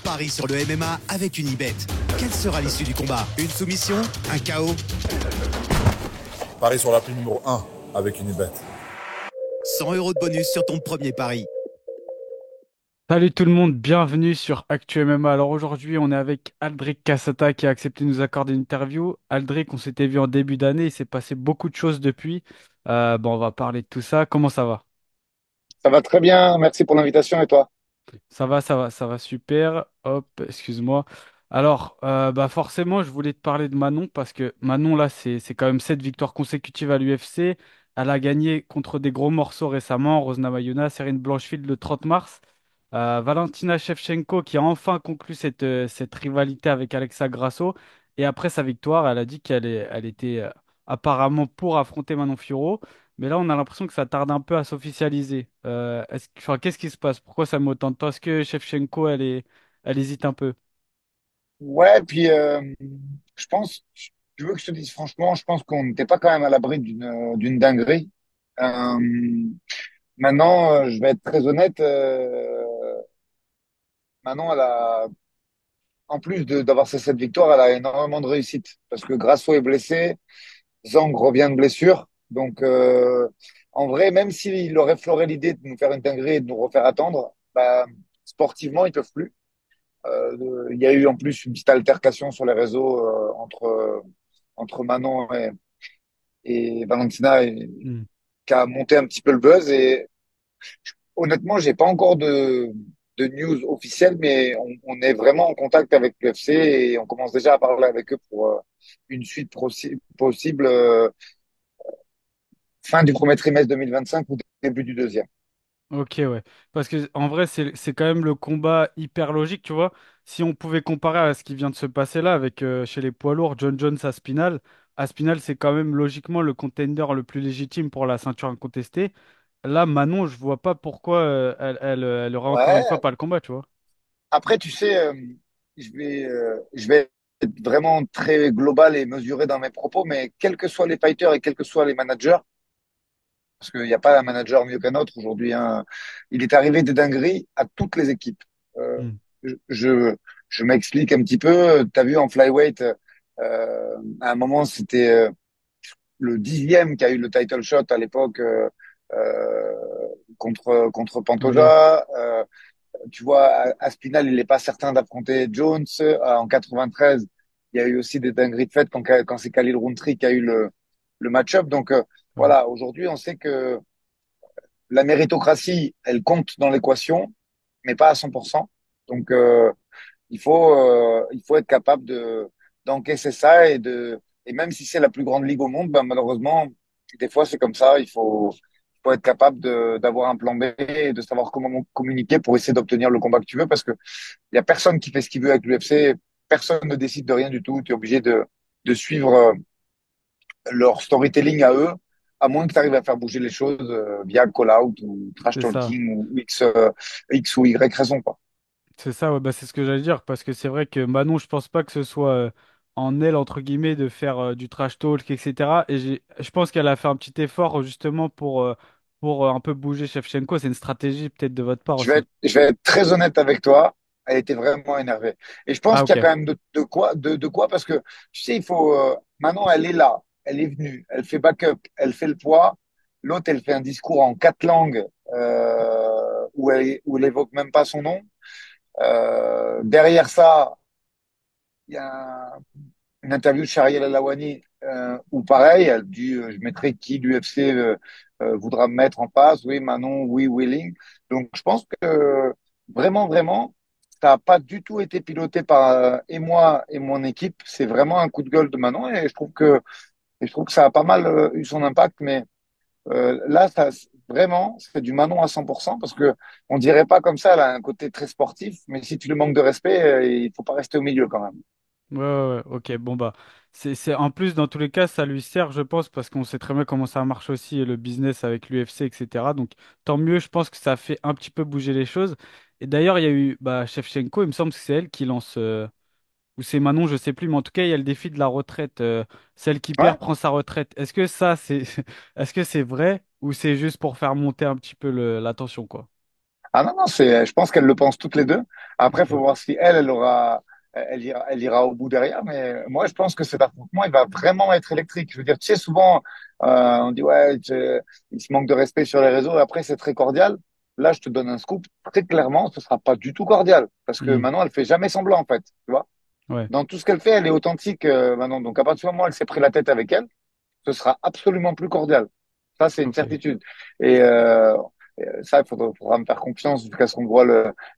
Parie sur le MMA avec Unibet. Quelle sera l'issue du combat? Une soumission? Un KO? Parie sur l'appli numéro 1 avec Unibet. 100 € de bonus sur ton premier pari. Salut tout le monde, bienvenue sur Actu MMA. Alors aujourd'hui, on est avec Aldric Cassata qui a accepté de nous accorder une interview. Aldric, on s'était vu en début d'année, il s'est passé beaucoup de choses depuis. On va parler de tout ça. Comment ça va? Ça va très bien, merci pour l'invitation et toi? Ça va super. Hop, excuse-moi. Alors, forcément, je voulais te parler de Manon parce que Manon, là, c'est quand même 7 victoires consécutives à l'UFC. Elle a gagné contre des gros morceaux récemment, Rose Namajunas, Serena Blanchfield le 30 mars. Valentina Shevchenko qui a enfin conclu cette rivalité avec Alexa Grasso. Et après sa victoire, elle a dit elle était apparemment pour affronter Manon Fiorot. Mais là, on a l'impression que ça tarde un peu à s'officialiser. Qu'est-ce qui se passe? Pourquoi ça me tente pas? Est-ce que Shevchenko, elle hésite un peu? Ouais, puis je pense, tu veux que je te dise franchement, je pense qu'on n'était pas quand même à l'abri d'une dinguerie. Euh, Maintenant, je vais être très honnête, maintenant, en plus d'avoir ces 7 victoires, elle a énormément de réussite parce que Grasso est blessé, Zhang revient de blessure, donc en vrai, même s'il aurait floré l'idée de nous faire une dinguerie et de nous refaire attendre, bah, sportivement, ils peuvent plus. Il y a eu en plus une petite altercation sur les réseaux entre Manon et Valentina Hmm. qui a monté un petit peu le buzz. Et honnêtement, j'ai pas encore de news officielles, mais on est vraiment en contact avec l'UFC et on commence déjà à parler avec eux pour une suite possible fin du premier trimestre 2025 ou début du deuxième. Ok, ouais. Parce que en vrai, c'est quand même le combat hyper logique, tu vois. Si on pouvait comparer à ce qui vient de se passer là avec chez les poids lourds, John Jones Aspinal. Aspinal, c'est quand même logiquement le contender le plus légitime pour la ceinture incontestée. Là, Manon, je vois pas pourquoi elle aura encore une fois Ouais. pas le combat, tu vois. Après, tu sais, je vais être vraiment très global et mesuré dans mes propos, mais quels que soient les fighters et quels que soient les managers, parce qu'il n'y a pas un manager mieux qu'un autre aujourd'hui, hein, il est arrivé des dingueries à toutes les équipes. Euh, Hmm. je, je, je m'explique un petit peu. Tu as vu en flyweight, à un moment, c'était le 10e qui a eu le title shot à l'époque euh, contre Oui, Pantoja. Tu vois, Aspinal, il n'est pas certain d'affronter Jones. En 93, il y a eu aussi des dingueries de fait quand c'est Khalil Rountree qui a eu le match-up. Donc ouais. voilà, aujourd'hui, on sait que la méritocratie, elle compte dans l'équation, mais pas à 100%. Donc il faut être capable d'encaisser ça et même si c'est la plus grande ligue au monde, ben, malheureusement, des fois c'est comme ça. Il faut être capable d'avoir un plan B et de savoir comment communiquer pour essayer d'obtenir le combat que tu veux parce que il y a personne qui fait ce qu'il veut avec l'UFC. Personne ne décide de rien du tout. Tu es obligé de suivre leur storytelling à eux, à moins que tu arrives à faire bouger les choses via call out ou trash C'est ça. talking ou X ou Y raison, quoi. C'est ça, ouais, c'est ce que j'allais dire, parce que c'est vrai que Manon, je pense pas que ce soit en elle, entre guillemets, de faire du trash talk, etc. Et je pense qu'elle a fait un petit effort justement pour un peu bouger Shevchenko. C'est une stratégie peut-être de votre part aussi. Je vais être très honnête avec toi. Elle était vraiment énervée. Et je pense Ah qu'il y a ok. quand même de quoi, parce que tu sais, il faut. Maintenant, elle est là, elle est venue, elle fait backup, elle fait le poids. L'autre, elle fait un discours en 4 langues où elle évoque même pas son nom. Derrière ça, il y a une interview de Shariel El-Awani où pareil, elle dit je mettrai qui l'UFC voudra me mettre en face. Oui, Manon, oui, Willing. Donc je pense que vraiment, vraiment, ça n'a pas du tout été piloté par et moi et mon équipe. C'est vraiment un coup de gueule de Manon et je trouve que ça a pas mal eu son impact. Mais là, ça vraiment, c'est du Manon à 100% parce que on dirait pas comme ça. Elle a un côté très sportif, mais si tu lui manques de respect, il faut pas rester au milieu quand même. Ouais, ok, bon bah, en plus, dans tous les cas, ça lui sert, je pense, parce qu'on sait très bien comment ça marche aussi, le business avec l'UFC, etc. Donc, tant mieux, je pense que ça fait un petit peu bouger les choses. Et d'ailleurs, il y a eu Shevchenko, il me semble que c'est elle qui lance. Ou c'est Manon, je sais plus, mais en tout cas, il y a le défi de la retraite. Celle qui perd Ouais. prend sa retraite. Est-ce que est-ce que c'est vrai ou c'est juste pour faire monter un petit peu la tension, quoi? Ah non, non, je pense qu'elles le pensent toutes les deux. Après, il faut Ok. voir si elle ira au bout derrière. Mais moi, je pense que cet affrontement, il va vraiment être électrique. Je veux dire, tu sais, souvent, on dit, ouais, il se manque de respect sur les réseaux et après, c'est très cordial. Là, je te donne un scoop. Très clairement, ce sera pas du tout cordial parce que Hmm. maintenant, elle fait jamais semblant, en fait. Tu vois? Ouais. Dans tout ce qu'elle fait, elle est authentique, maintenant. Donc, à partir du moment où elle s'est pris la tête avec elle, ce sera absolument plus cordial. Ça, c'est une Ok. certitude. Et ça, faudra me faire confiance jusqu'à ce qu'on voit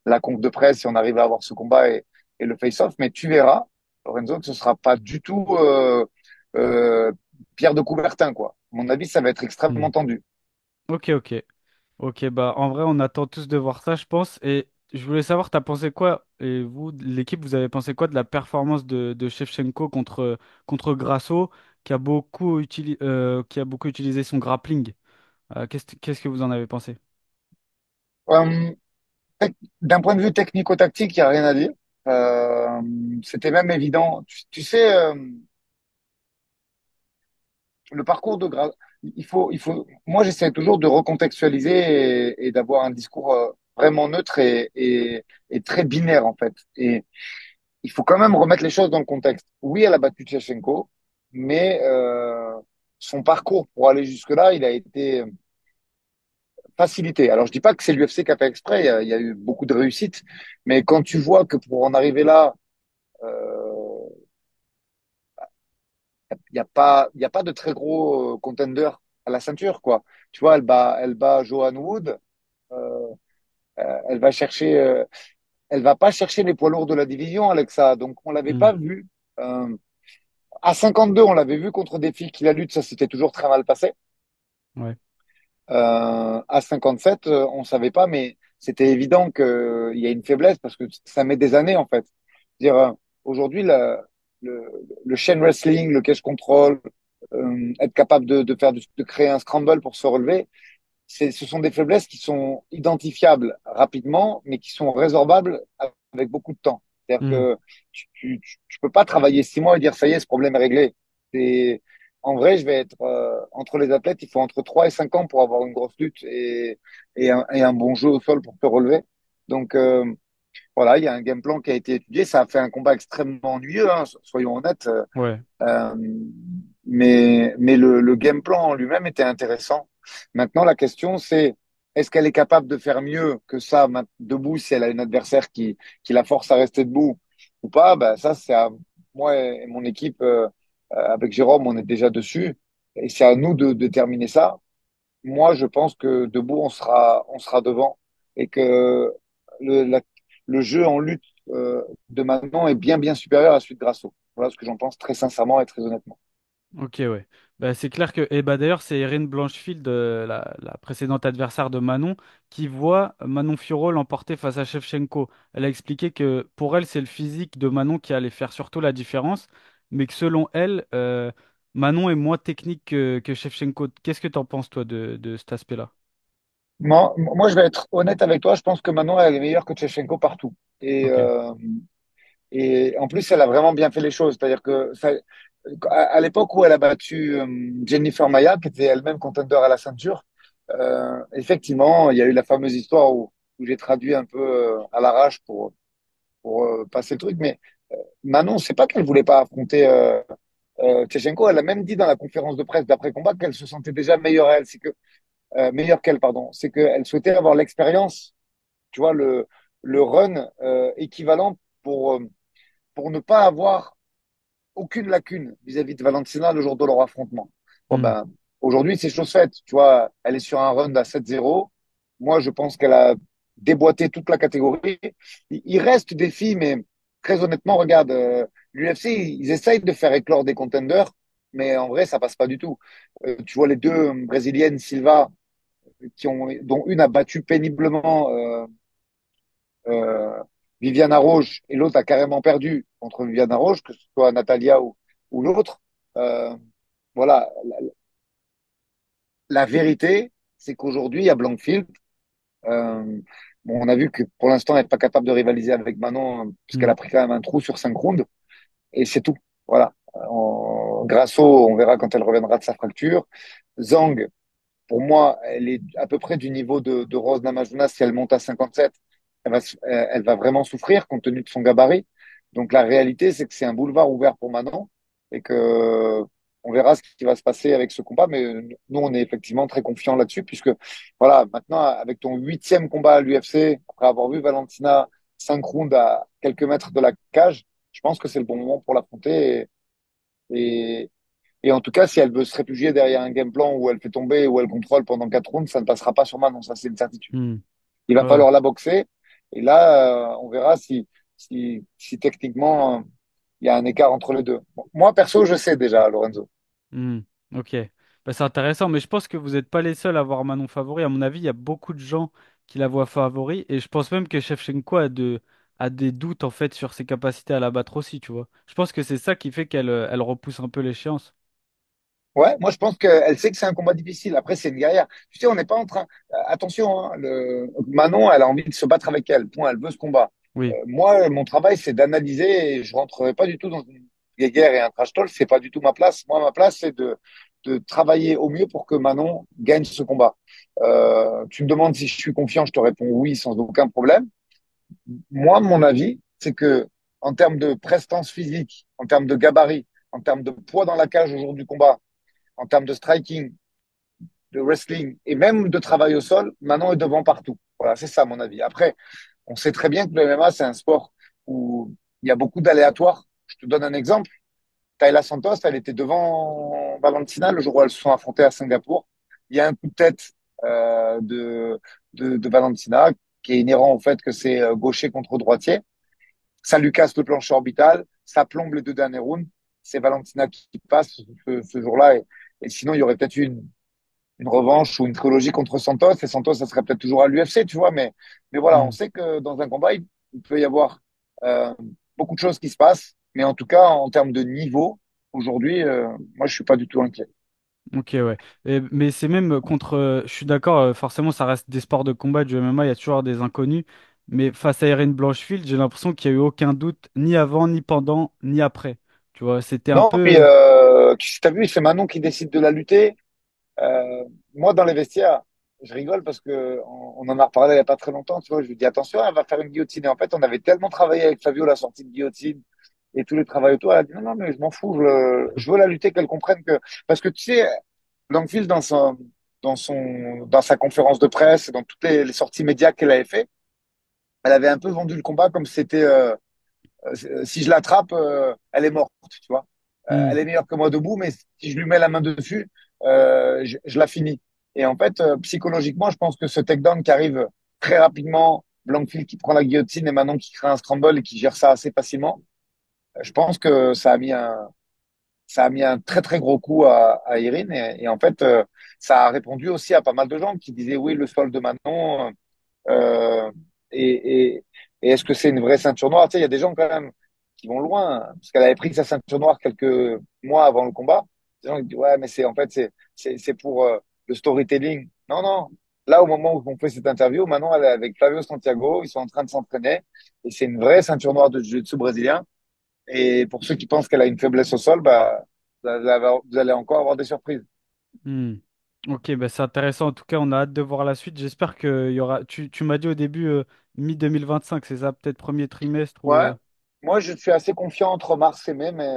la conf de presse si on arrive à avoir ce combat et le face-off. Mais tu verras, Lorenzo, que ce sera pas du tout euh, Pierre de Coubertin, quoi. À mon avis, ça va être Hmm. extrêmement tendu. Ok, ok. Ok, bah en vrai, on attend tous de voir ça, je pense. Et je voulais savoir, t'as pensé quoi, et vous, l'équipe, vous avez pensé quoi de la performance de Shevchenko contre Grasso, qui a beaucoup utilisé son grappling. Qu'est-ce que vous en avez pensé? Euh, D'un point de vue technico-tactique, il n'y a rien à dire. C'était même évident. Tu sais, le parcours de Gra... Moi, j'essaie toujours de recontextualiser et d'avoir un discours vraiment neutre et très binaire, en fait. Et il faut quand même remettre les choses dans le contexte. Oui, elle a battu Tchechenko, mais son parcours pour aller jusque-là, il a été facilité. Alors, je dis pas que c'est l'UFC qui a fait exprès, il y a eu beaucoup de réussites, mais quand tu vois que pour en arriver là, euh, il y a pas de très gros contender à la ceinture, quoi. Tu vois, elle bat Joanne Wood, euh, elle va chercher, elle va pas chercher les poids lourds de la division, Alexa. Donc, on l'avait Hmm. pas vu. À 52, on l'avait vu contre des filles qui la lutte, ça s'était toujours très mal passé. Ouais. À 57, on savait pas, mais c'était évident qu'il y a une faiblesse parce que ça met des années, en fait. Dire, aujourd'hui, le chain wrestling, le cage control, être capable de créer un scramble pour se relever, ce sont des faiblesses qui sont identifiables rapidement, mais qui sont résorbables avec beaucoup de temps. C'est-à-dire Hmm. que tu peux pas travailler 6 mois et dire ça y est, ce problème est réglé. C'est, en vrai, je vais être entre les athlètes, il faut entre 3 et 5 ans pour avoir une grosse lutte et un bon jeu au sol pour te relever. Donc voilà, il y a un game plan qui a été étudié. Ça a fait un combat extrêmement ennuyeux, hein, soyons honnêtes. Ouais. Euh, mais le game plan en lui-même était intéressant. Maintenant, la question, c'est est-ce qu'elle est capable de faire mieux que ça debout si elle a une adversaire qui la force à rester debout ou pas? Ben, ça, c'est à moi et mon équipe, avec Jérôme, on est déjà dessus. Et c'est à nous de déterminer ça. Moi, je pense que debout, on sera devant et que le, la- le jeu en lutte de maintenant est bien, bien supérieur à celui de Grasso. Voilà ce que j'en pense très sincèrement et très honnêtement. Ok, ouais. Bah, c'est clair que. Et bah, d'ailleurs, c'est Erin Blanchfield, la précédente adversaire de Manon, qui voit Manon Fiorot l'emporter face à Shevchenko. Elle a expliqué que pour elle, c'est le physique de Manon qui allait faire surtout la différence, mais que selon elle, Manon est moins technique que Shevchenko. Qu'est-ce que t'en penses, toi, de cet aspect-là? Moi, je vais être honnête avec toi. Je pense que Manon, elle est meilleure que Tchevchenko partout. Ok. Et en plus, elle a vraiment bien fait les choses. C'est-à-dire que à l'époque où elle a battu Jennifer Maia, qui était elle-même contender à la ceinture, effectivement, il y a eu la fameuse histoire où j'ai traduit un peu à l'arrache pour passer le truc. Mais Manon, c'est pas qu'elle voulait pas affronter Tchevchenko. Elle a même dit dans la conférence de presse d'après-combat qu'elle se sentait déjà meilleure à elle. C'est que meilleure qu'elle, pardon. C'est qu'elle souhaitait avoir l'expérience, tu vois, le run équivalent pour ne pas avoir aucune lacune vis-à-vis de Valentina le jour de leur affrontement. Bon, Hmm. ben, aujourd'hui, c'est chose faite. Tu vois, elle est sur un run à 7-0. Moi, je pense qu'elle a déboîté toute la catégorie. Il reste des filles, mais très honnêtement, regarde, l'UFC, ils essayent de faire éclore des contenders, mais en vrai, ça passe pas du tout. Tu vois les deux brésiliennes, Silva, dont une a battu péniblement euh, Viviana Roche et l'autre a carrément perdu contre Viviana Roche, que ce soit Natalia ou l'autre. Euh, voilà, la vérité, c'est qu'aujourd'hui, il y a Blankfield. Bon, on a vu que pour l'instant, elle n'est pas capable de rivaliser avec Manon, puisqu'elle Hmm. a pris quand même un trou sur 5 rounds, et c'est tout. Voilà. Grasso, on verra quand elle reviendra de sa fracture. Zhang, pour moi, elle est à peu près du niveau de Rose Namajunas. Si elle monte à 57, elle va vraiment souffrir compte tenu de son gabarit. Donc la réalité, c'est que c'est un boulevard ouvert pour Manon et que on verra ce qui va se passer avec ce combat. Mais nous, on est effectivement très confiants là-dessus puisque voilà, maintenant avec ton huitième combat à l'UFC, après avoir vu Valentina 5 rounds à quelques mètres de la cage, je pense que c'est le bon moment pour l'affronter. Et, et en tout cas, si elle veut se réfugier derrière un game plan où elle fait tomber, où elle contrôle pendant 4 rounds, ça ne passera pas sur Manon, ça c'est une certitude. Hmm. Il va Ouais. falloir la boxer. Et là, on verra si techniquement, il y a un écart entre les deux. Bon, moi, perso, je sais déjà, Lorenzo. Hmm, ok. Bah, c'est intéressant, mais je pense que vous n'êtes pas les seuls à voir Manon favori. À mon avis, il y a beaucoup de gens qui la voient favori. Et je pense même que Shevchenko a des doutes en fait sur ses capacités à la battre aussi, tu vois. Je pense que c'est ça qui fait qu'elle repousse un peu l'échéance. Ouais, moi je pense qu'elle sait que c'est un combat difficile. Après, c'est une guerrière. Tu sais, on n'est pas en train. Attention, hein, Manon, elle a envie de se battre avec elle. Point, elle veut ce combat. Oui. Moi, mon travail, c'est d'analyser et je rentrerai pas du tout dans une guerre et un trash talk. C'est pas du tout ma place. Moi, ma place, c'est de travailler au mieux pour que Manon gagne ce combat. Tu me demandes si je suis confiant, je te réponds oui, sans aucun problème. Moi, mon avis, c'est que en termes de prestance physique, en termes de gabarit, en termes de poids dans la cage au jour du combat, en termes de striking, de wrestling et même de travail au sol, Manon est devant partout. Voilà, c'est ça mon avis. Après, on sait très bien que le MMA, c'est un sport où il y a beaucoup d'aléatoires. Je te donne un exemple. Tayla Santos, elle était devant Valentina le jour où elles se sont affrontées à Singapour. Il y a un coup de tête de Valentina qui est inhérent au fait que c'est gaucher contre droitier. Ça lui casse le plancher orbital, ça plombe les deux derniers rounds. C'est Valentina qui passe ce jour-là. Et sinon, il y aurait peut-être eu une revanche ou une trilogie contre Santos. Et Santos, ça serait peut-être toujours à l'UFC, tu vois. Mais voilà, on Hmm. sait que dans un combat, il peut y avoir euh, beaucoup de choses qui se passent. Mais en tout cas, en termes de niveau, aujourd'hui, moi, je suis pas du tout inquiet. Ok, ouais. Mais c'est même contre. Je suis d'accord, forcément, ça reste des sports de combat, du MMA, il y a toujours des inconnus. Mais face à Erin Blanchfield, j'ai l'impression qu'il n'y a eu aucun doute, ni avant, ni pendant, ni après. Tu vois, c'était un Non, puis peu. tu as vu, c'est Manon qui décide de la lutter. Moi, dans les vestiaires, je rigole parce que on en a reparlé il y a pas très longtemps. Tu vois, je lui dis attention, elle va faire une guillotine. Et en fait, on avait tellement travaillé avec Fabio la sortie de guillotine et tous les travaux autour. Elle a dit non, non, mais je m'en fous. Je veux la lutter, qu'elle comprenne que parce que tu sais, Langfield dans sa conférence de presse, et dans toutes les sorties médias qu'elle avait fait, elle avait un peu vendu le combat comme si c'était si je l'attrape, elle est morte, tu vois. Hmm. Elle est meilleure que moi debout, mais si je lui mets la main dessus, je la finis. Et en fait, psychologiquement, je pense que ce takedown qui arrive très rapidement, Blankfield qui prend la guillotine et Manon qui crée un scramble et qui gère ça assez facilement, je pense que ça a mis un très très gros coup à Irine et en fait, ça a répondu aussi à pas mal de gens qui disaient oui, le sol de Manon. Euh, et, et, et est-ce que c'est une vraie ceinture noire? Tu sais, il y a des gens quand même qui vont loin, hein, parce qu'elle avait pris sa ceinture noire quelques mois avant le combat. Des gens qui disent, ouais, mais c'est en fait, c'est pour le storytelling. Non, non. Là, au moment où on fait cette interview, maintenant, elle est avec Flavio Santiago, ils sont en train de s'entraîner, et c'est une vraie ceinture noire de jiu-jitsu brésilien. Et pour ceux qui pensent qu'elle a une faiblesse au sol, bah, vous allez encore avoir des surprises. Hmm. Ok, bah c'est intéressant. En tout cas, on a hâte de voir la suite. J'espère qu'il y aura. Tu m'as dit au début mi-2025, c'est ça? Peut-être premier trimestre ou. Ouais, moi je suis assez confiant entre mars et mai, mais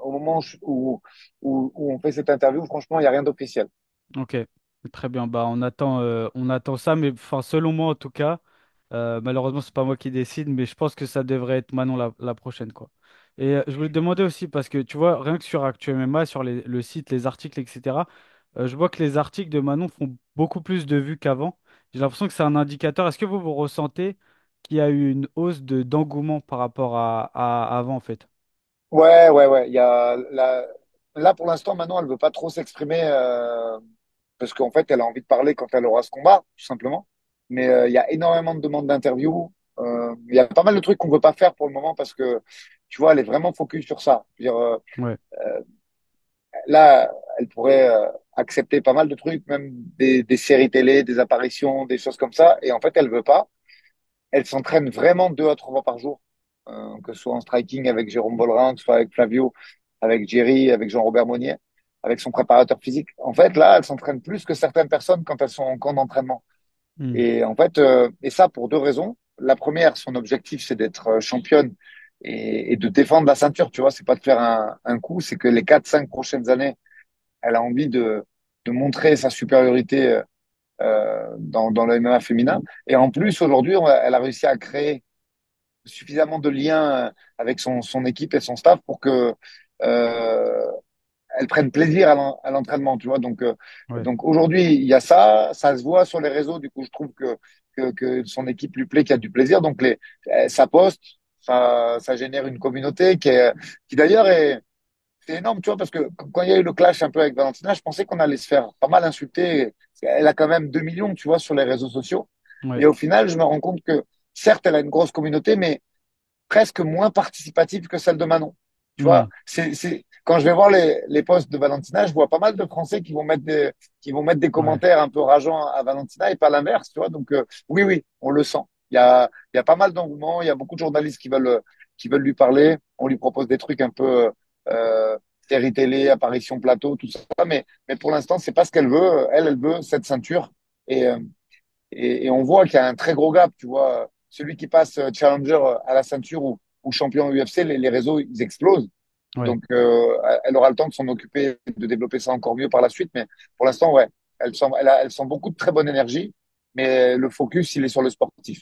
au moment où on fait cette interview, franchement, il n'y a rien d'officiel. Ok, très bien. Bah, on attend ça, mais enfin, selon moi en tout cas, malheureusement, c'est pas moi qui décide, mais je pense que ça devrait être Manon la prochaine, quoi. Et je voulais te demander aussi, parce que tu vois, rien que sur Actu MMA, sur le site, les articles, etc., je vois que les articles de Manon font beaucoup plus de vues qu'avant. J'ai l'impression que c'est un indicateur. Est-ce que vous ressentez qu'il y a eu une hausse d'engouement par rapport à avant, en fait? Ouais, ouais, ouais. Là, pour l'instant, maintenant, elle veut pas trop s'exprimer parce qu'en fait, elle a envie de parler quand elle aura ce combat, tout simplement. Mais il y a énormément de demandes d'interviews. Il y a pas mal de trucs qu'on veut pas faire pour le moment parce que, tu vois, elle est vraiment focus sur ça. Je veux dire, Ouais. là, elle pourrait accepter pas mal de trucs, même des séries télé, des apparitions, des choses comme ça. Et en fait, elle veut pas. Elle s'entraîne vraiment 2 à 3 fois par jour, que ce soit en striking avec Jérôme Bollerin, que ce soit avec Flavio, avec Jerry, avec Jean-Robert Monnier. avec son préparateur physique. En fait, là, elle s'entraîne plus que certaines personnes quand elles sont en camp d'entraînement. Hmm. Et en fait, et ça pour deux raisons. La première, son objectif, c'est d'être championne et de défendre la ceinture. Tu vois, c'est pas de faire un coup, c'est que les 4, 5 prochaines années, elle a envie de montrer sa supériorité dans le MMA féminin. Et en plus, aujourd'hui, elle a réussi à créer suffisamment de liens avec son équipe et son staff pour que euh, elles prennent plaisir à l'entraînement, tu vois. Ouais. Donc aujourd'hui, il y a ça, ça se voit sur les réseaux. Du coup, je trouve que son équipe lui plaît, qu'il y a du plaisir. Donc ça poste, ça génère une communauté qui d'ailleurs c'est énorme, tu vois, parce que quand il y a eu le clash un peu avec Valentina, je pensais qu'on allait se faire pas mal insulter. Elle a quand même 2 millions, tu vois, sur les réseaux sociaux. Ouais. Et au final, je me rends compte que certes, elle a une grosse communauté, mais presque moins participative que celle de Manon. Tu Hmm. vois, quand je vais voir les posts de Valentina, je vois pas mal de Français qui vont mettre des Ouais. commentaires un peu rageants à Valentina et pas l'inverse, tu vois. Donc, oui, oui, on le sent. Il y a pas mal d'engouement, il y a beaucoup de journalistes qui veulent lui parler. On lui propose des trucs un peu, séries télé, apparitions plateau, tout ça. Mais pour l'instant, c'est pas ce qu'elle veut. Elle veut cette ceinture. Et, euh, et on voit qu'il y a un très gros gap, tu vois. Celui qui passe challenger à la ceinture ou champion UFC, les réseaux, ils explosent. Ouais. Donc, elle aura le temps de s'en occuper, de développer ça encore mieux par la suite. Mais pour l'instant, ouais, elle sent beaucoup de très bonne énergie, mais le focus, il est sur le sportif.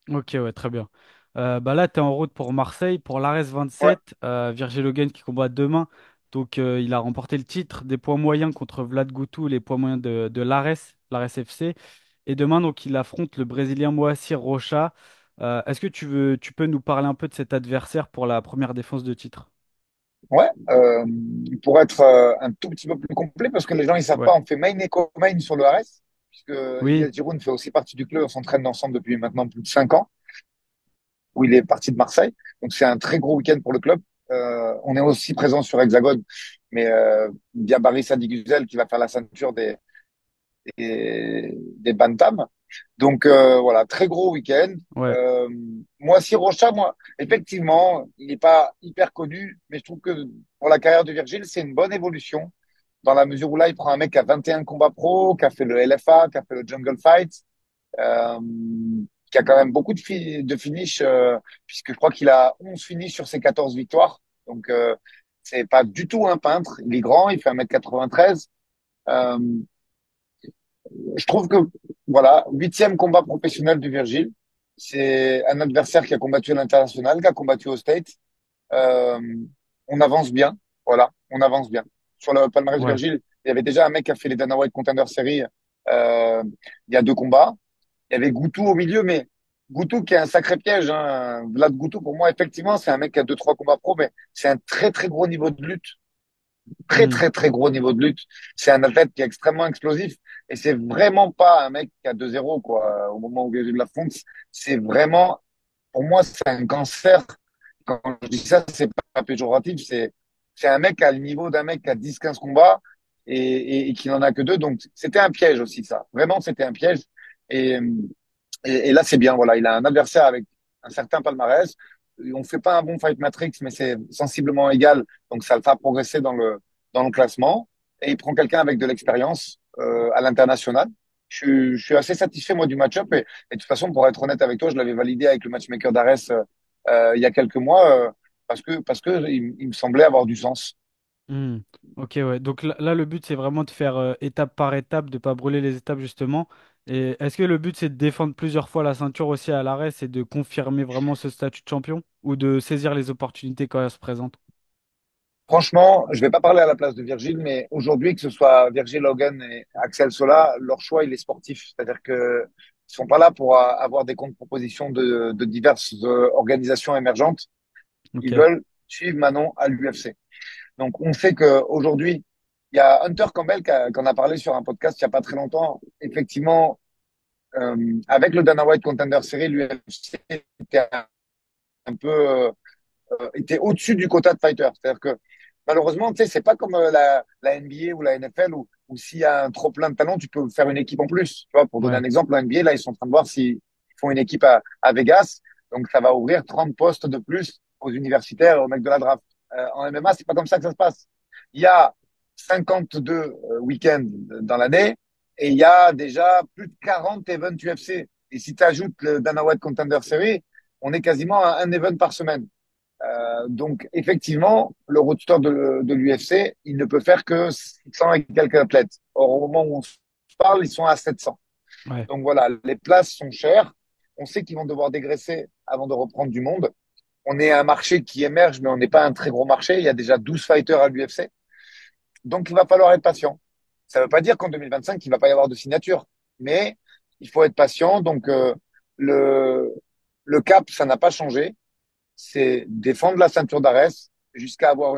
Ok, ouais, très bien. Bah là, tu es en route pour Marseille, pour l'Ares Ouais, 27, Virgil Hogan qui combat demain. Donc, il a remporté le titre des poids moyens contre Vlad Gutu, les poids moyens de l'Ares FC. Et demain, donc, il affronte le Brésilien Moacir Rocha. Est-ce que tu peux nous parler un peu de cet adversaire pour la première défense de titre? ouais. Pour être un tout petit peu plus complet, parce que les gens, ils savent Ouais. pas, on fait main et co-main sur le RS, puisque Oui, Ilyes Giroud fait aussi partie du club, on s'entraîne ensemble depuis maintenant plus de 5 ans. Où il est parti de Marseille. Donc c'est un très gros week-end pour le club. On est aussi présent sur Hexagone, mais via Barry Sadiguzel qui va faire la ceinture des Bantams. Donc voilà, très gros week-end. ouais. Moacir Rocha, moi, effectivement, il n'est pas hyper connu, mais je trouve que pour la carrière de Virgile, c'est une bonne évolution dans la mesure où là, il prend un mec qui a 21 combats pro, qui a fait le LFA, qui a fait le Jungle Fight, euh, qui a quand même beaucoup de finish, puisque je crois qu'il a 11 finishes sur ses 14 victoires. Donc, c'est pas du tout un peintre. Il est grand, il fait 1m93. Euh, je trouve que, voilà, huitième combat professionnel du Virgile. C'est un adversaire qui a combattu à l'international, qui a combattu au State. Euh, on avance bien. Voilà, on avance bien. Sur le palmarès du Ouais. Virgile, il y avait déjà un mec qui a fait les Dana White Contender Series il y a 2 combats. Il y avait Goutou au milieu, mais Goutou qui est un sacré piège. Hein. Vlad Goutou, pour moi, effectivement, c'est un mec qui a 2, 3 combats pro, mais c'est un très, très gros niveau de lutte. Très, Hmm. très, très gros niveau de lutte. C'est un athlète qui est extrêmement explosif. Et c'est vraiment pas un mec qui a 2-0, quoi, au moment où il l'affronte. C'est vraiment, pour moi, c'est un cancer. Quand je dis ça, c'est pas péjoratif. C'est un mec à le niveau d'un mec qui a 10, 15 combats et qui n'en a que 2. Donc, c'était un piège aussi, ça. Vraiment, c'était un piège. Et, et là, c'est bien. Voilà, il a un adversaire avec un certain palmarès. On fait pas un bon fight matrix, mais c'est sensiblement égal. Donc, ça le fera progresser dans le classement. Et il prend quelqu'un avec de l'expérience à l'international. Je suis assez satisfait, moi, du match-up. Et de toute façon, pour être honnête avec toi, je l'avais validé avec le matchmaker d'Ares il y a quelques mois parce que il me semblait avoir du sens. Hmm. Ok, ouais. Donc là, le but, c'est vraiment de faire étape par étape, de pas brûler les étapes, justement. Et est-ce que le but, c'est de défendre plusieurs fois la ceinture aussi à l'arrêt, c'est de confirmer vraiment ce statut de champion ou de saisir les opportunités quand elles se présentent? Franchement, je vais pas parler à la place de Virgile, mais aujourd'hui, que ce soit Virgil Hogan et Axel Sola, leur choix, il est sportif. C'est-à-dire que ils sont pas là pour avoir des contre-propositions de diverses organisations émergentes. Ils Ok. veulent suivre Manon à l'UFC. Donc, on sait qu'aujourd'hui, il y a Hunter Campbell qui en a parlé sur un podcast il y a pas très longtemps. Effectivement, avec le Dana White Contender Series, l'UFC était un peu était au-dessus du quota de fighter. C'est-à-dire que malheureusement, tu sais, c'est pas comme la NBA ou la NFL où s'il y a un trop plein de talent, tu peux faire une équipe en plus. Tu vois, pour donner Ouais. un exemple, la NBA, là, ils sont en train de voir s'ils font une équipe à Vegas. Donc, ça va ouvrir 30 postes de plus aux universitaires, aux mecs de la draft. En MMA, c'est pas comme ça que ça se passe. Il y a 52 week-ends dans l'année et il y a déjà plus de 40 events UFC. Et si tu ajoutes le Dana White Contender Series, on est quasiment à un event par semaine. Donc, effectivement, le roster de l'UFC, il ne peut faire que 600 et quelques athlètes. Or, au moment où on se parle, ils sont à 700. Ouais, Donc voilà, les places sont chères. On sait qu'ils vont devoir dégraisser avant de reprendre du monde. On est un marché qui émerge, mais on n'est pas un très gros marché. Il y a déjà 12 fighters à l'UFC. Donc, il va falloir être patient. Ça ne veut pas dire qu'en 2025, il ne va pas y avoir de signature, mais il faut être patient. Donc, le, le cap, ça n'a pas changé. C'est défendre la ceinture d'Ares jusqu'à avoir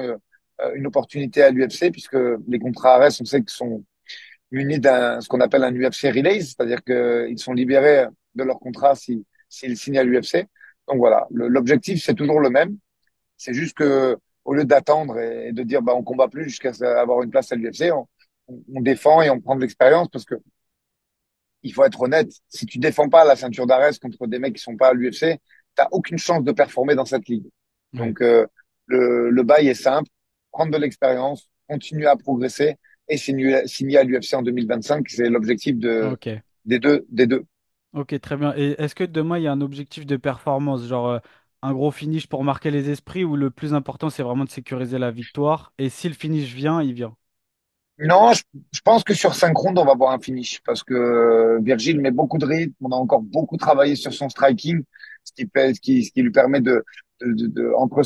une opportunité à l'UFC, puisque les contrats Ares, on sait qu'ils sont munis d'un ce qu'on appelle un UFC release, c'est-à-dire qu'ils sont libérés de leur contrat s'ils signent à l'UFC. Donc voilà, l'objectif, c'est toujours le même. C'est juste que au lieu d'attendre et de dire bah on combat plus jusqu'à avoir une place à l'UFC, on défend et on prend de l'expérience parce que il faut être honnête, si tu défends pas la ceinture d'Ares contre des mecs qui sont pas à l'UFC, t'as aucune chance de performer dans cette ligue. ouais. Donc le bail est simple, prendre de l'expérience, continuer à progresser et signer à l'UFC en 2025, c'est l'objectif Ok. des deux. Ok, très bien. Et est-ce que demain, il y a un objectif de performance, genre un gros finish pour marquer les esprits, ou le plus important, c'est vraiment de sécuriser la victoire? Et si le finish vient, il vient. Non, je pense que sur 5 rounds, on va voir un finish parce que Virgil met beaucoup de rythme. On a encore beaucoup travaillé sur son striking, ce qui lui permet entre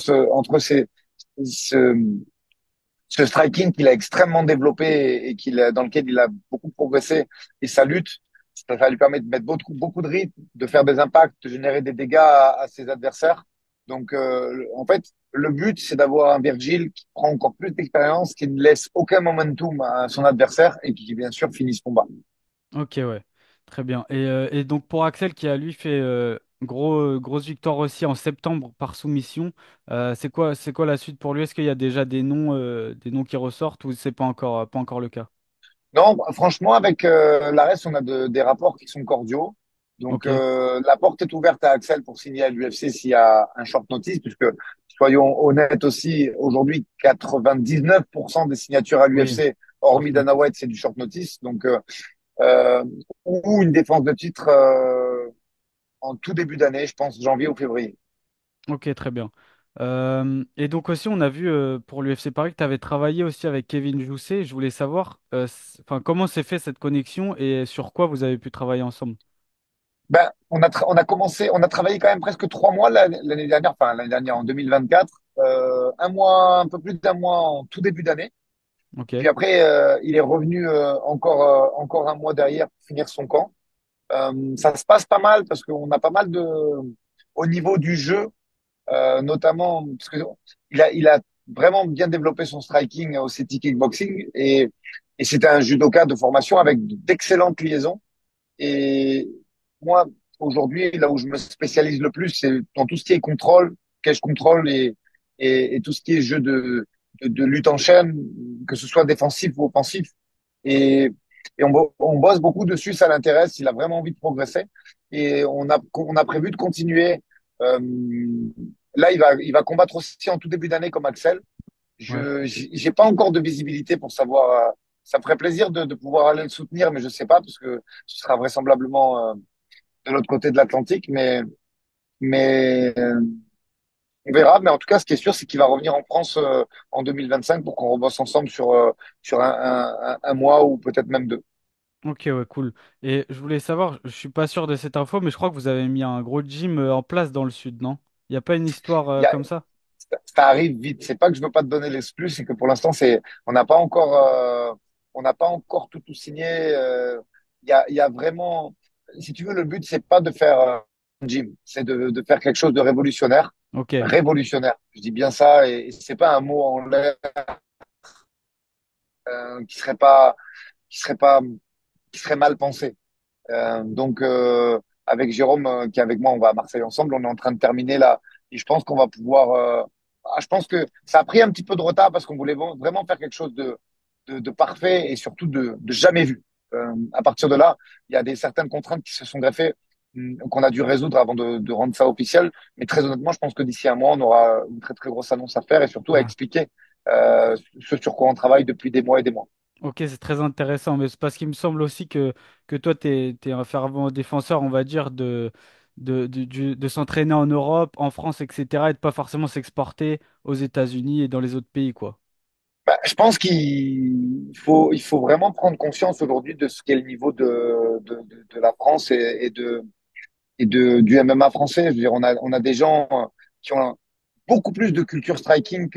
ce striking qu'il a extrêmement développé et dans lequel il a beaucoup progressé et sa lutte, ça lui permet de mettre beaucoup de rythme, de faire des impacts, de générer des dégâts à ses adversaires. Donc, en fait, le but, c'est d'avoir un Virgil qui prend encore plus d'expérience, qui ne laisse aucun momentum à son adversaire et qui, bien sûr, finit ce combat. Ok, ouais. Très bien. Et donc pour Axel, qui a lui fait grosse victoire aussi en septembre par soumission, c'est quoi la suite pour lui? Est-ce qu'il y a déjà des noms qui ressortent, ou c'est pas encore le cas? Non, franchement, avec l'ARES, on a des rapports qui sont cordiaux. Donc, Ok. la porte est ouverte à Axel pour signer à l'UFC s'il y a un short notice, puisque, soyons honnêtes aussi, aujourd'hui, 99% des signatures à Oui, l'UFC, hormis parfait. Dana White, c'est du short notice. Donc, ou une défense de titre en tout début d'année, je pense janvier ou février. Ok, très bien. Et donc aussi, on a vu pour l'UFC Paris que tu avais travaillé aussi avec Kevin Jousset. Je voulais savoir enfin, comment s'est fait cette connexion et sur quoi vous avez pu travailler ensemble. Ben, on a travaillé quand même presque 3 mois l'année dernière, enfin l'année dernière en 2024, un mois, un peu plus d'un mois en tout début d'année. Ok, Puis après, il est revenu encore un mois derrière pour finir son camp. Ça se passe pas mal parce qu'on a pas mal au niveau du jeu, notamment parce que il a vraiment bien développé son striking au CT kickboxing et c'était un judoka de formation avec d'excellentes liaisons. Et moi, aujourd'hui, là où je me spécialise le plus, c'est dans tout ce qui est contrôle, cage control et tout ce qui est jeu de lutte en chaîne, que ce soit défensif ou offensif. Et, on bosse beaucoup dessus, ça l'intéresse, il a vraiment envie de progresser. Et on a prévu de continuer. Euh, Là, il va combattre aussi en tout début d'année comme Axel. ouais. J'ai pas encore de visibilité pour savoir. Ça me ferait plaisir de pouvoir aller le soutenir, mais je sais pas parce que ce sera vraisemblablement de l'autre côté de l'Atlantique. Mais on verra. Mais en tout cas, ce qui est sûr, c'est qu'il va revenir en France en 2025 pour qu'on rebosse ensemble sur un mois ou peut-être même deux. Ok, ouais, cool. Et je voulais savoir, je suis pas sûr de cette info, mais je crois que vous avez mis un gros gym en place dans le sud, non? Il n'y a pas une histoire Il y a, comme ça? ça arrive vite. C'est pas que je veux pas te donner l'exclus, c'est que pour l'instant, on n'a pas encore tout signé. Il y a vraiment, si tu veux, le but, c'est pas de faire un gym, c'est de faire quelque chose de révolutionnaire. Ok, Révolutionnaire. Je dis bien ça et c'est pas un mot en l'air qui serait pas, qui serait pas, qui serait mal pensé. Donc, avec Jérôme, qui est avec moi, on va à Marseille ensemble. On est en train de terminer là. Et je pense qu'on va pouvoir. Je pense que ça a pris un petit peu de retard parce qu'on voulait vraiment faire quelque chose de parfait et surtout de jamais vu. À partir de là, il y a certaines contraintes qui se sont greffées, qu'on a dû résoudre avant de rendre ça officiel. Mais très honnêtement, je pense que d'ici un mois, on aura une très très grosse annonce à faire et surtout à ah, expliquer. ce sur quoi on travaille depuis des mois et des mois. Ok, c'est très intéressant, mais c'est parce qu'il me semble aussi que toi, t'es un fervent défenseur, on va dire, de s'entraîner en Europe, en France, etc., et de pas forcément s'exporter aux États-Unis et dans les autres pays, quoi. Bah, je pense il faut vraiment prendre conscience aujourd'hui de ce qu'est le niveau de la France du MMA français. Je veux dire, on a des gens qui ont beaucoup plus de culture striking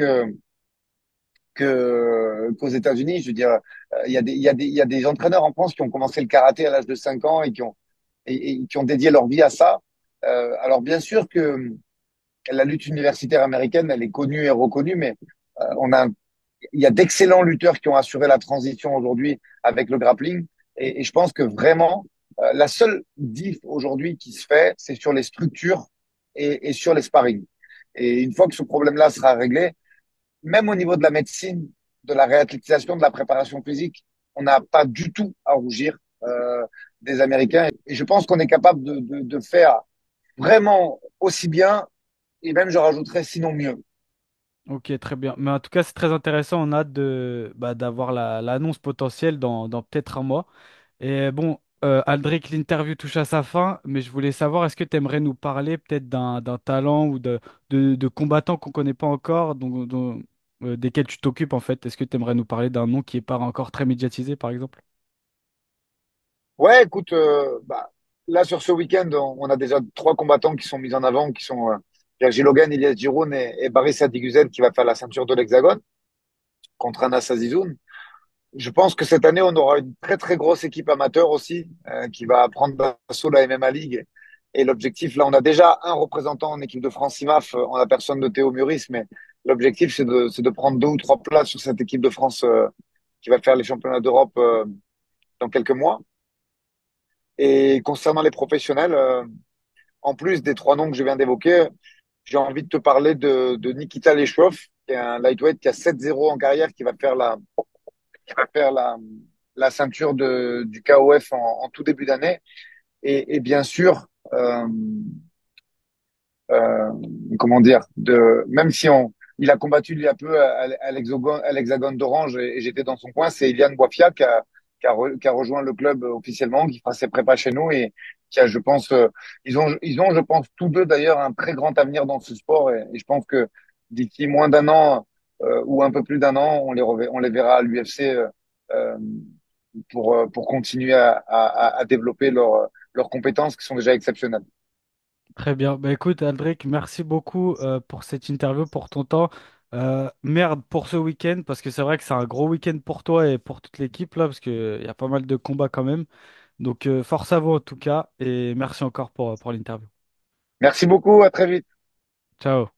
qu'aux États-Unis. Je veux dire, il y a des entraîneurs en France qui ont commencé le karaté à l'âge de 5 ans et qui ont dédié leur vie à ça. Alors bien sûr que la lutte universitaire américaine, elle est connue et reconnue, mais on a, il y a d'excellents lutteurs qui ont assuré la transition aujourd'hui avec le grappling. Et je pense que vraiment, la seule diff aujourd'hui qui se fait, c'est sur les structures et sur les sparring. Et une fois que ce problème-là sera réglé, même au niveau de la médecine, de la réathlétisation, de la préparation physique, on n'a pas du tout à rougir des Américains. Et je pense qu'on est capable de faire vraiment aussi bien, et même je rajouterais sinon mieux. Ok, très bien. Mais en tout cas, c'est très intéressant. On a hâte d'avoir l'annonce potentielle dans peut-être un mois. Et bon, Aldric, l'interview touche à sa fin, mais je voulais savoir, est-ce que tu aimerais nous parler peut-être d'un talent ou de combattants qu'on connaît pas encore, desquels tu t'occupes en fait? Est-ce que tu aimerais nous parler d'un nom qui est pas encore très médiatisé, par exemple? Ouais, écoute, bah, là sur ce week-end, on a déjà trois combattants qui sont mis en avant, qui sont Sergey Logan, Ilyas Giroun et Baris Sadiguzel qui va faire la ceinture de l'Hexagone contre Anas Azizoun. Je pense que cette année, on aura une très très grosse équipe amateur aussi qui va prendre d'assaut la MMA League. Et l'objectif, là, on a déjà un représentant en équipe de France IMAF en la personne de Théo Muris, mais l'objectif, c'est de prendre deux ou trois places sur cette équipe de France qui va faire les championnats d'Europe dans quelques mois. Et concernant les professionnels, en plus des trois noms que je viens d'évoquer, j'ai envie de te parler de Nikita Leshov, qui est un lightweight qui a 7-0 en carrière, qui va faire la ceinture du KOF en tout début d'année. Et bien sûr, euh, comment dire, même si il a combattu il y a peu à l'Hexagone d'Orange et j'étais dans son coin, c'est Ilian Boifia qui a rejoint le club officiellement, qui fera ses prépas chez nous et qui a, je pense, ils ont, je pense, tous deux d'ailleurs un très grand avenir dans ce sport et je pense que d'ici moins d'un an ou un peu plus d'un an, on les verra à l'UFC euh, pour continuer à développer leurs compétences qui sont déjà exceptionnelles. Très bien. Bah, écoute, Aldric, merci beaucoup pour cette interview, pour ton temps. Merde pour ce week-end, parce que c'est vrai que c'est un gros week-end pour toi et pour toute l'équipe, là, parce qu'il y a pas mal de combats quand même. Donc, force à vous en tout cas, et merci encore pour l'interview. Merci beaucoup, à très vite. Ciao.